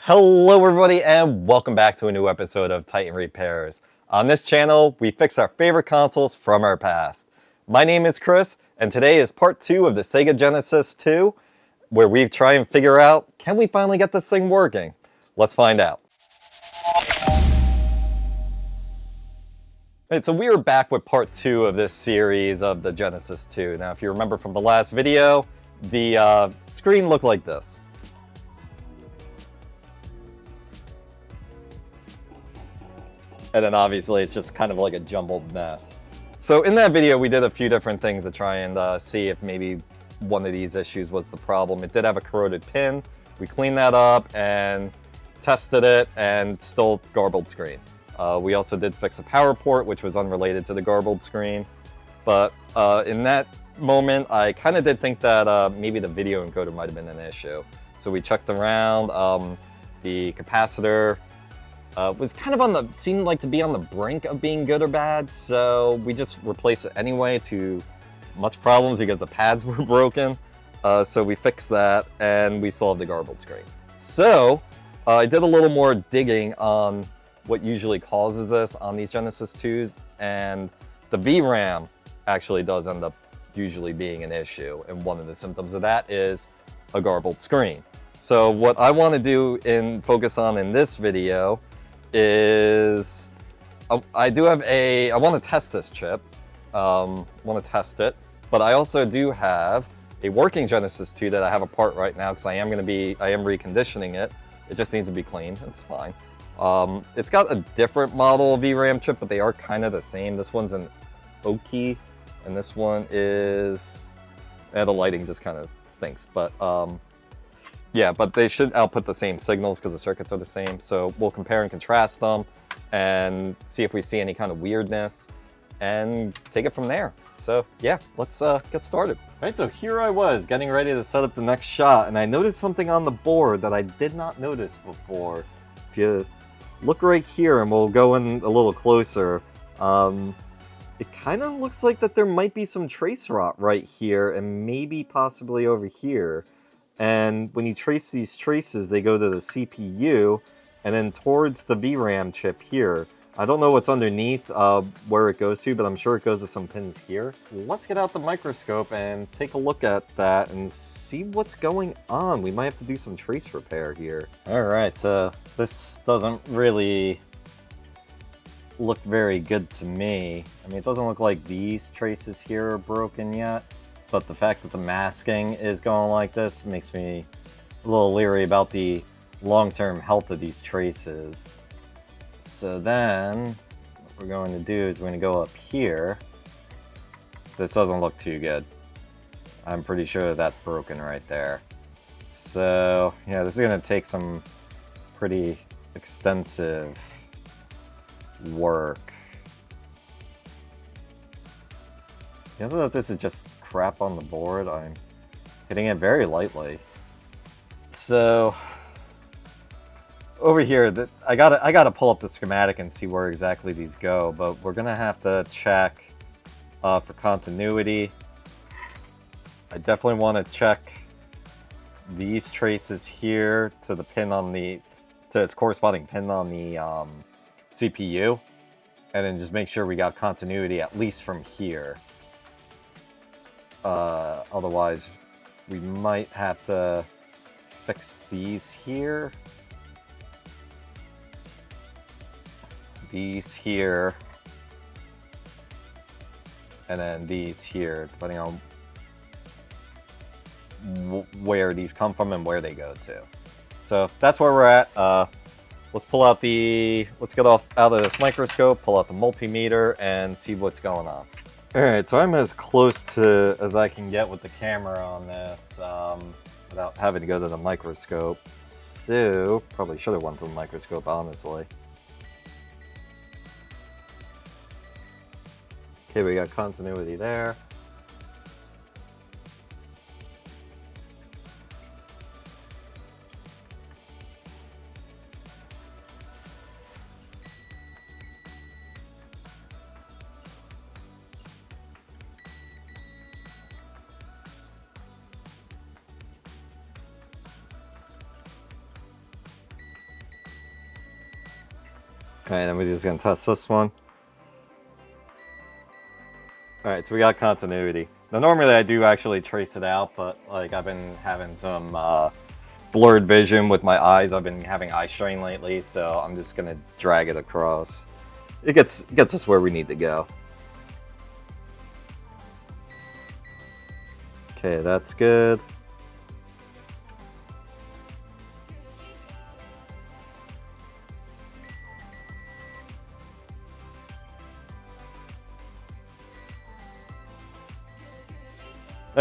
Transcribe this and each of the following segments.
Hello everybody and welcome back to a new episode of Titan Repairs. On this channel, we fix our favorite consoles from our past. My name is Chris, and today is part 2 of the Sega Genesis 2, where we try and figure out, can we finally get this thing working? Let's find out. Alright, so we are back with part 2 of this series of the Genesis 2. Now if you remember from the last video, the screen looked like this. And then obviously it's just kind of like a jumbled mess. So in that video we did a few different things to try and see if maybe one of these issues was the problem. It did have a corroded pin. We cleaned that up and tested it and still garbled screen. We also did fix a power port, which was unrelated to the garbled screen. But in that moment I kind of did think that maybe the video encoder might have been an issue. So we checked around. The capacitor was kind of seemed like to be on the brink of being good or bad, so we just replaced it anyway to much problems because the pads were broken. So we fixed that and we solved the garbled screen. So I did a little more digging on what usually causes this on these Genesis 2s, and the VRAM actually does end up usually being an issue, and one of the symptoms of that is a garbled screen. So what I want to do and focus on in this video is I want to test this chip, want to test it, but I also do have a working Genesis 2 that I have apart right now because I am reconditioning it. It just needs to be cleaned. It's fine. It's got a different model VRAM chip, but they are kind of the same. This one's an Oki, and this one is, the lighting just kind of stinks, but yeah, but they should output the same signals because the circuits are the same. So we'll compare and contrast them and see if we see any kind of weirdness and take it from there. So yeah, let's get started. All right, so here I was getting ready to set up the next shot, and I noticed something on the board that I did not notice before. If you look right here, and we'll go in a little closer, it kind of looks like that there might be some trace rot right here and maybe possibly over here. And when you trace these traces, they go to the CPU and then towards the VRAM chip here. I don't know what's underneath where it goes to, but I'm sure it goes to some pins here. Let's get out the microscope and take a look at that and see what's going on. We might have to do some trace repair here. All right, so this doesn't really look very good to me. I mean, it doesn't look like these traces here are broken yet. But the fact that the masking is going like this makes me a little leery about the long-term health of these traces. So then, what we're going to do is we're going to go up here. This doesn't look too good. I'm pretty sure that's broken right there. So, yeah, this is going to take some pretty extensive work. I don't know if this is just crap on the board. I'm hitting it very lightly. So over here, I gotta pull up the schematic and see where exactly these go, but we're gonna have to check for continuity. I definitely want to check these traces here to the pin on to its corresponding pin on the CPU, and then just make sure we got continuity at least from here. Otherwise, we might have to fix these here. These here. And then these here, depending on where these come from and where they go to. So that's where we're at. Let's get out of this microscope, pull out the multimeter, and see what's going on. Alright, so I'm as close to as I can get with the camera on this without having to go to the microscope. So, probably should have went to the microscope, honestly. Okay, we got continuity there. Okay, then we're just gonna test this one. Alright, so we got continuity. Now normally I do actually trace it out, but like I've been having some blurred vision with my eyes. I've been having eye strain lately, so I'm just gonna drag it across. It gets us where we need to go. Okay, that's good.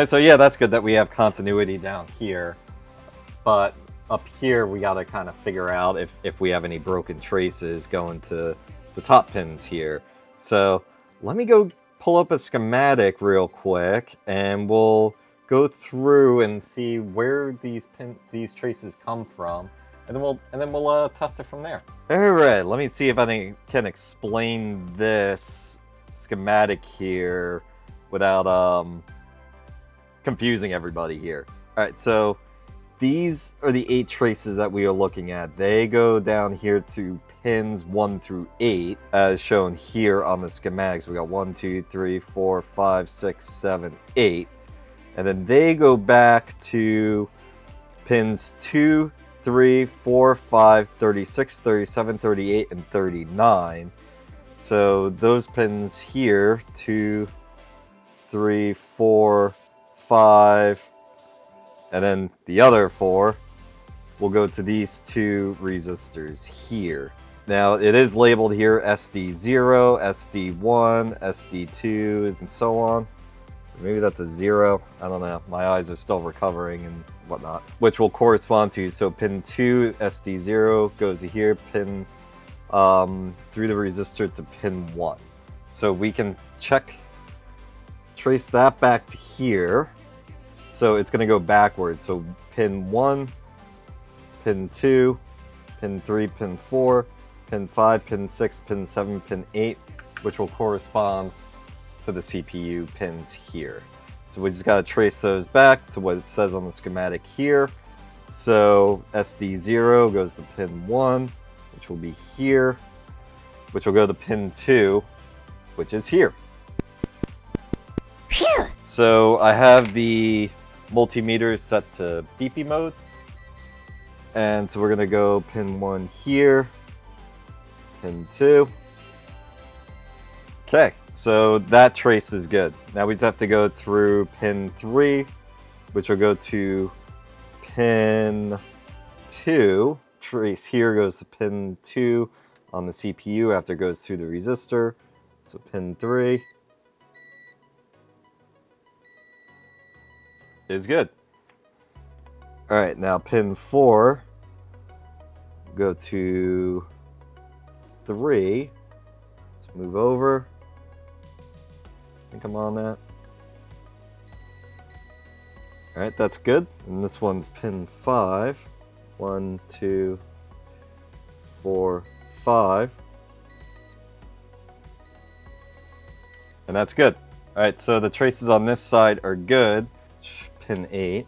So yeah, that's good that we have continuity down here, but up here we gotta kind of figure out if we have any broken traces going to the top pins here. So let me go pull up a schematic real quick, and we'll go through and see where these traces come from, and then we'll test it from there. All right, let me see if I can explain this schematic here without confusing everybody here. All right, so these are the 8 traces that we are looking at. They go down here to pins 1 through 8, as shown here on the schematics. We got 1, 2, 3, 4, 5, 6, 7, 8. And then they go back to pins 2, 3, 4, 5, 36, 37, 38, and 39. So those pins here, 2, 3, 4, 5, and then the other 4 will go to these 2 resistors here. Now it is labeled here SD0, SD1, SD2, and so on. Maybe that's a 0. I don't know. My eyes are still recovering and whatnot. Which will correspond to, so pin 2, SD0 goes to here, pin through the resistor to pin 1. So we can trace that back to here. So it's going to go backwards. So pin 1, pin 2, pin 3, pin 4, pin 5, pin 6, pin 7, pin 8, which will correspond to the CPU pins here. So we just got to trace those back to what it says on the schematic here. So SD0 goes to pin 1, which will be here, which will go to pin 2, which is here. Phew. So I have the multimeter set to beepy mode. And so we're going to go pin 1 here, pin 2. Okay, so that trace is good. Now we just have to go through pin 3, which will go to pin 2. Trace here goes to pin 2 on the CPU after it goes through the resistor. So pin 3 is good. All right, now pin 4, go to 3. Let's move over. I think I'm on that. All right, that's good. And this one's pin 5. 1, 2, 4, 5. And that's good. All right, so the traces on this side are good. Pin 8.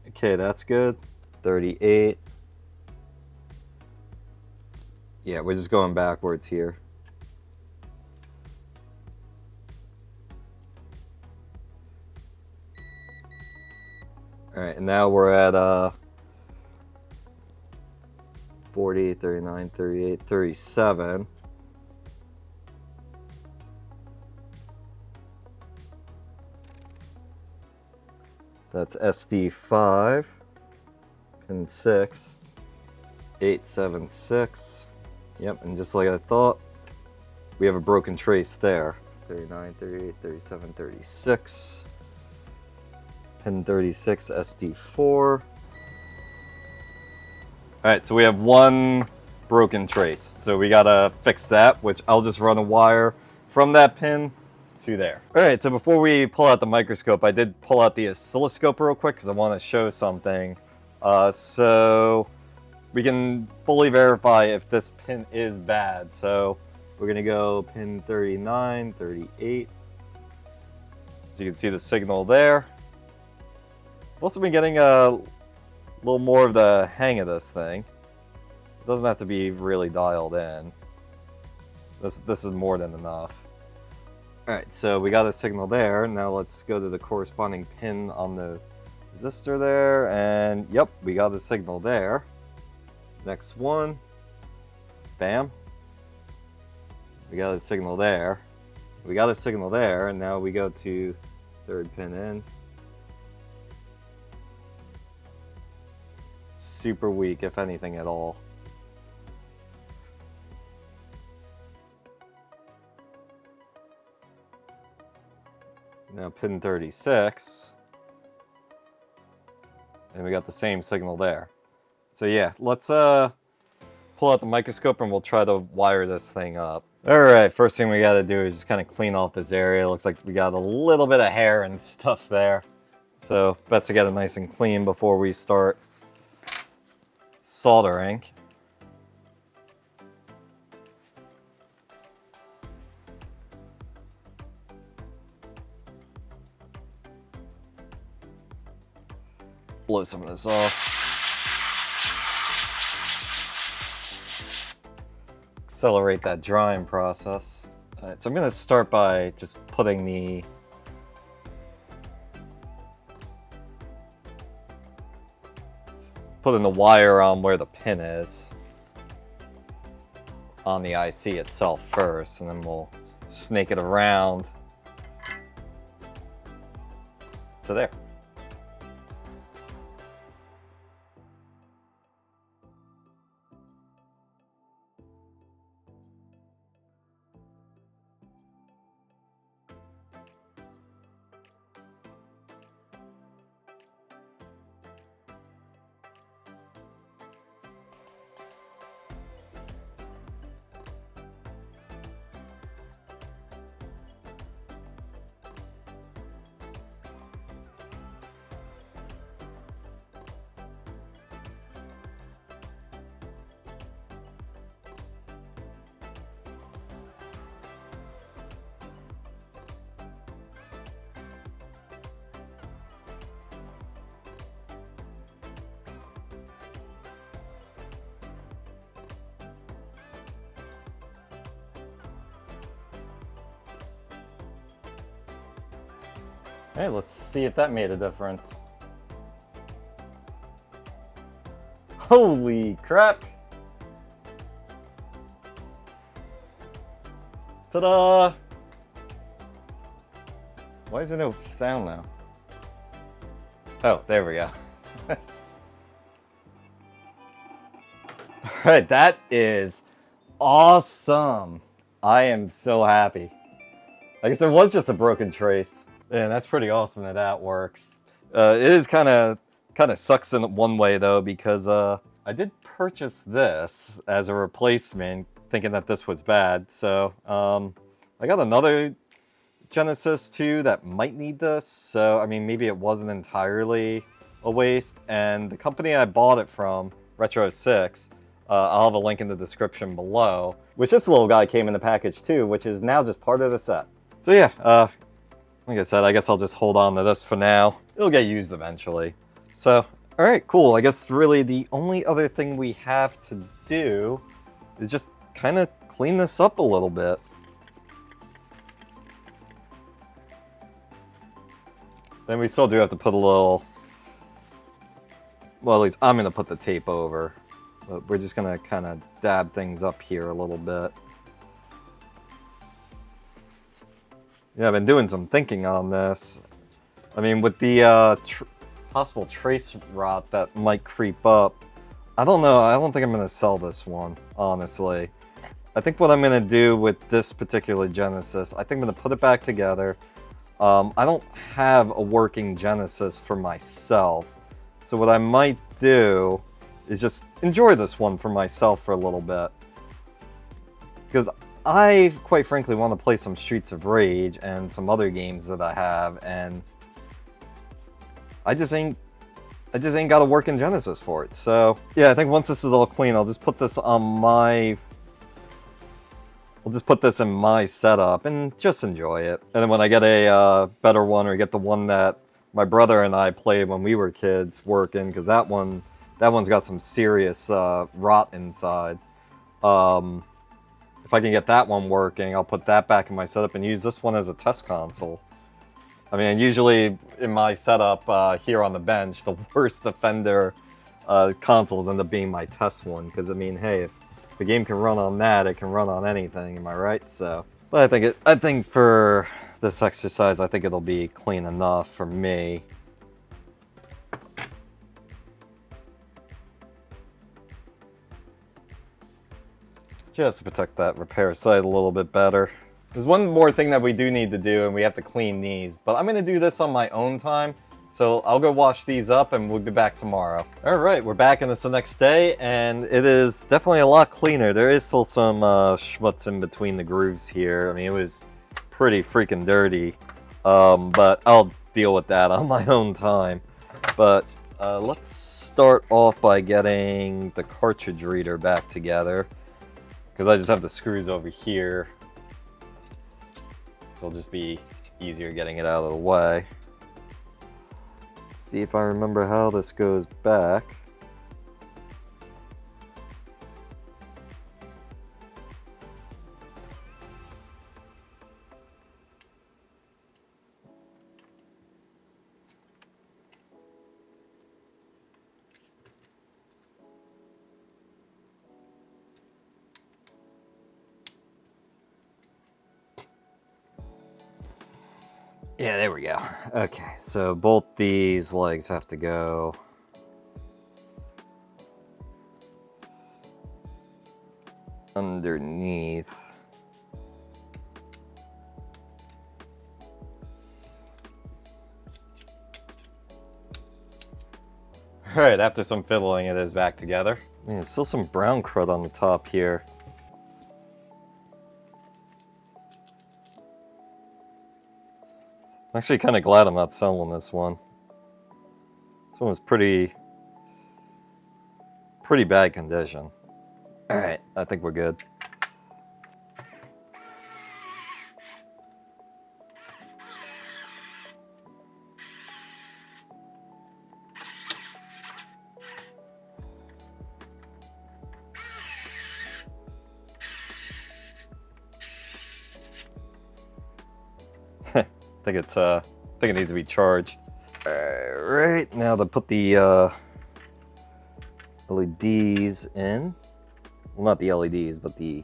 Okay, that's good. 38. Yeah, we're just going backwards here. All right, and now we're at 40, 39, 38, 37. That's SD5, pin 6, 8, 7, 6. Yep, and just like I thought, we have a broken trace there. 39, 38, 37, 36. Pin 36, SD4. Alright, so we have one broken trace. So we gotta fix that, which I'll just run a wire from that pin to there. Alright, so before we pull out the microscope, I did pull out the oscilloscope real quick because I want to show something. So we can fully verify if this pin is bad. So we're gonna go pin 39, 38. So you can see the signal there. I've also been getting a little more of the hang of this thing. It doesn't have to be really dialed in. This is more than enough. Alright, so we got a signal there. Now let's go to the corresponding pin on the resistor there, and yep, we got a signal there. Next one. Bam. We got a signal there. We got a signal there, and now we go to third pin in. Super weak, if anything at all. Now pin 36. And we got the same signal there. So yeah, let's pull out the microscope and we'll try to wire this thing up. Alright, first thing we gotta do is just kind of clean off this area. Looks like we got a little bit of hair and stuff there. So best to get it nice and clean before we start soldering. Blow some of this off. Accelerate that drying process. Alright, so I'm going to start by just putting the wire on where the pin is on the IC itself first, and then we'll snake it around to there. Hey, let's see if that made a difference. Holy crap! Ta-da! Why is there no sound now? Oh, there we go. Alright, that is awesome! I am so happy. I guess it was just a broken trace. Yeah, that's pretty awesome that works. It is kind of sucks in one way though, because I did purchase this as a replacement, thinking that this was bad. So I got another Genesis 2 that might need this. So I mean, maybe it wasn't entirely a waste. And the company I bought it from, Retro 6, I'll have a link in the description below. Which this little guy came in the package too, which is now just part of the set. So yeah. Like I said, I guess I'll just hold on to this for now. It'll get used eventually. So, alright, cool. I guess really the only other thing we have to do is just kind of clean this up a little bit. Then we still do have to put a little... Well, at least I'm going to put the tape over. But we're just going to kind of dab things up here a little bit. Yeah, I've been doing some thinking on this. I mean, with the possible trace rot that might creep up, I don't know. I don't think I'm going to sell this one, honestly. I think what I'm going to do with this particular Genesis, I think I'm going to put it back together. I don't have a working Genesis for myself. So what I might do is just enjoy this one for myself for a little bit. Because I, quite frankly, want to play some Streets of Rage and some other games that I have, and I just ain't got a working Genesis for it. So yeah, I think once this is all clean, I'll just put this on my... I'll just put this in my setup and just enjoy it. And then when I get a better one, or get the one that my brother and I played when we were kids working, because that one's got some serious rot inside. If I can get that one working, I'll put that back in my setup and use this one as a test console. I mean, usually in my setup here on the bench, the worst offender consoles end up being my test one, because I mean, hey, if the game can run on that, it can run on anything, am I right? So, but I think for this exercise, I think it'll be clean enough for me. Just to protect that repair site a little bit better. There's one more thing that we do need to do, and we have to clean these, but I'm going to do this on my own time, so I'll go wash these up and we'll be back tomorrow. Alright, we're back and it's the next day, and it is definitely a lot cleaner. There is still some schmutz in between the grooves here. I mean, it was pretty freaking dirty, but I'll deal with that on my own time. But let's start off by getting the cartridge reader back together, because I just have the screws over here, so it'll just be easier getting it out of the way. Let's see if I remember how this goes back. Yeah, there we go. Okay, so both these legs have to go underneath. Alright, after some fiddling, it is back together. Man, there's still some brown crud on the top here. I'm actually kind of glad I'm not selling this one. This one was pretty bad condition. Alright, I think we're good. I think it needs to be charged. Alright, now to put the LEDs in. Well, not the LEDs, but the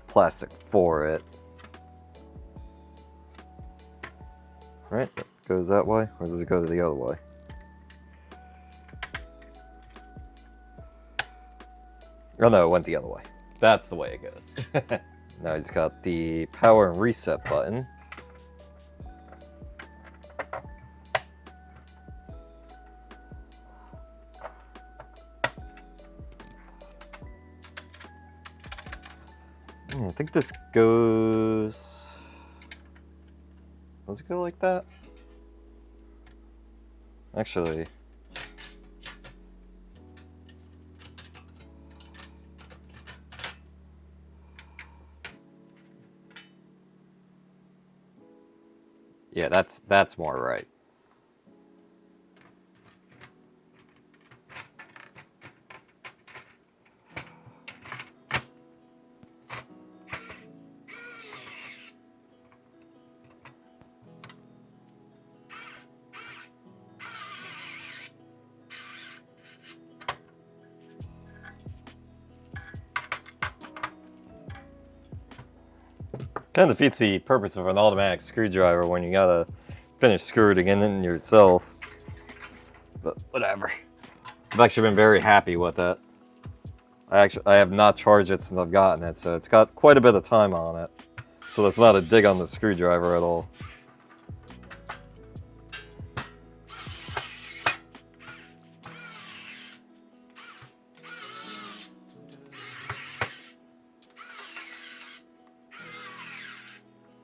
plastic for it. Right, that goes that way, or does it go the other way? Oh no, it went the other way. That's the way it goes. Now he's got the power and reset button. I think this goes... Does it go like that? Actually... Yeah, that's more right. Kind of defeats the purpose of an automatic screwdriver when you gotta finish screwing it in yourself. But whatever. I've actually been very happy with it. I have not charged it since I've gotten it, so it's got quite a bit of time on it. So that's not a dig on the screwdriver at all.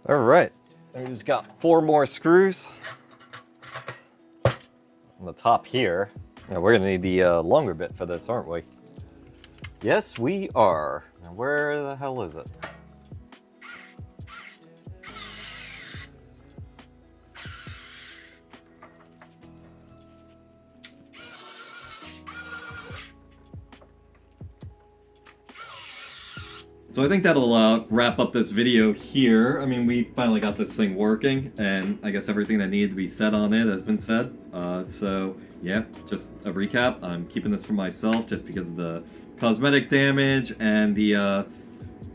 All right, we just got 4 more screws on the top here. Now we're gonna need the longer bit for this, aren't we? Yes, we are. Now where the hell is it? So I think that'll wrap up this video here. I mean, we finally got this thing working, and I guess everything that needed to be said on it has been said. So yeah, just a recap. I'm keeping this for myself just because of the cosmetic damage and the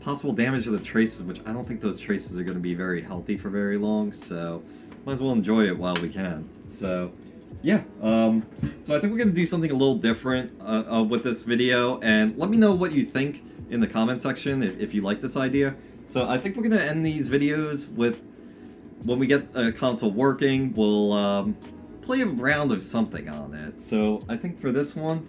possible damage to the traces, which I don't think those traces are going to be very healthy for very long, so might as well enjoy it while we can. So yeah, so I think we're going to do something a little different with this video, and let me know what you think in the comment section if you like this idea. So I think we're going to end these videos with, when we get a console working, we'll play a round of something on it. So I think for this one,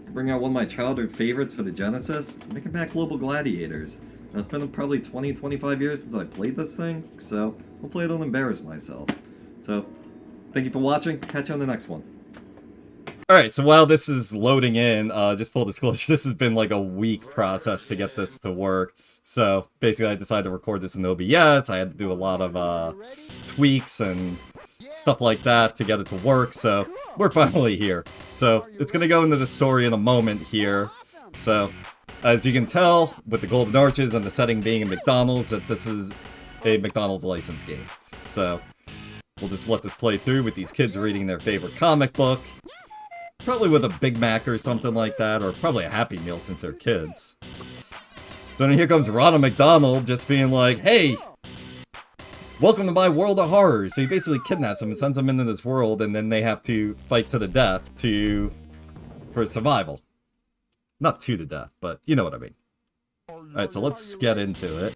I'll bring out one of my childhood favorites for the Genesis, Mick and Mack Global Gladiators. Now, it's been probably 20-25 years since I played this thing, so hopefully I don't embarrass myself. So thank you for watching, catch you on the next one. Alright, so while this is loading in, just full disclosure, this has been like a week process to get this to work. So basically I decided to record this in OBS, I had to do a lot of tweaks and stuff like that to get it to work, so we're finally here. So it's gonna go into the story in a moment here. So as you can tell, with the golden arches and the setting being a McDonald's, that this is a McDonald's license game. So we'll just let this play through with these kids reading their favorite comic book. Probably with a Big Mac or something like that, or probably a Happy Meal since they're kids. So then here comes Ronald McDonald just being like, hey, welcome to my world of horror. So he basically kidnaps them and sends them into this world, and then they have to fight to the death for survival. Not to the death, but you know what I mean. Alright, so let's get into it.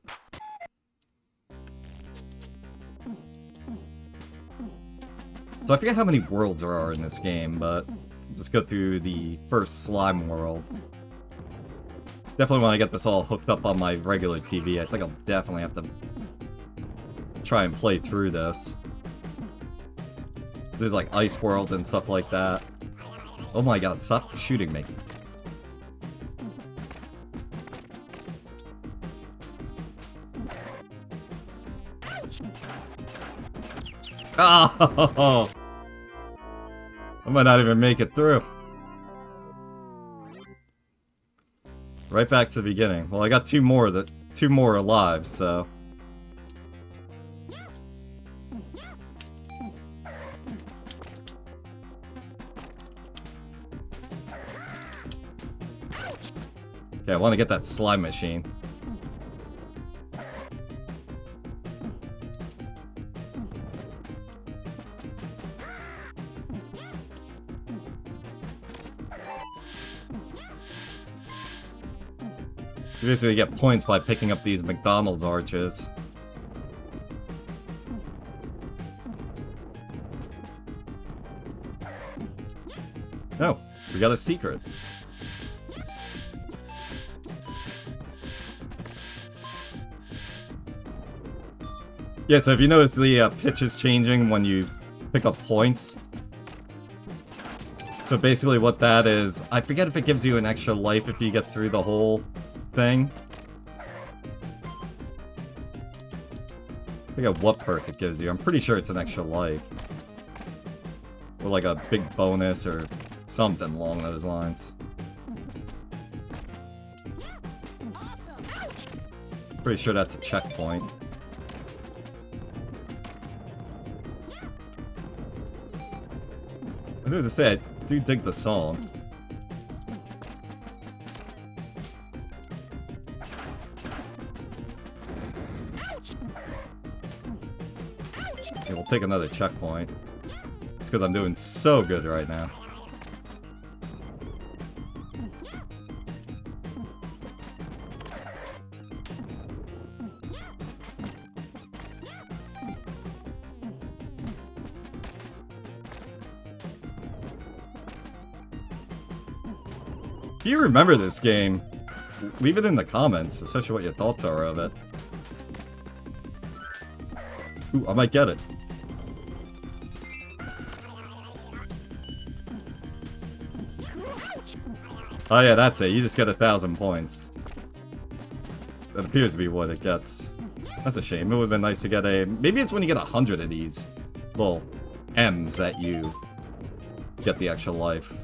So I forget how many worlds there are in this game, but just go through the first slime world. Definitely want to get this all hooked up on my regular TV. I think I'll definitely have to try and play through this. There's like ice worlds and stuff like that. Oh my god, stop shooting me. Oh! I might not even make it through. Right back to the beginning. Well, I got two more alive, so. Okay, I want to get that slime machine. So basically you get points by picking up these McDonald's arches. Oh, we got a secret. Yeah, so if you notice the pitch is changing when you pick up points. So basically what that is, I forget if it gives you an extra life if you get through the whole thing. I forget what perk it gives you. I'm pretty sure it's an extra life. Or like a big bonus or something along those lines. Pretty sure that's a checkpoint. I was going to say, I do dig the song. Okay, we'll take another checkpoint. Just because I'm doing so good right now. If you remember this game, leave it in the comments, especially what your thoughts are of it. Ooh, I might get it. Oh yeah, that's it. You just get 1,000 points. That appears to be what it gets. That's a shame. It would have been nice to get a... Maybe it's when you get 100 of these little M's that you get the extra life.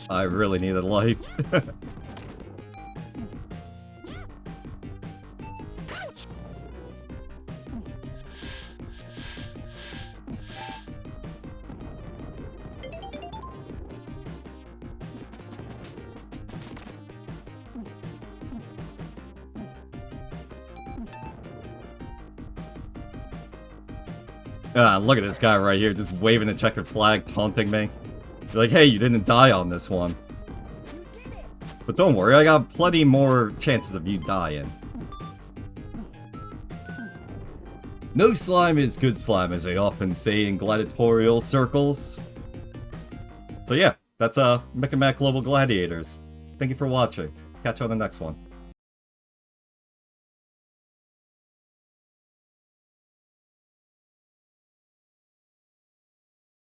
I really needed life. Look at this guy right here, just waving the checkered flag, taunting me. You're like, hey, you didn't die on this one. But don't worry, I got plenty more chances of you dying. No slime is good slime, as they often say in gladiatorial circles. So yeah, that's Mick and Mack Global Gladiators. Thank you for watching. Catch you on the next one.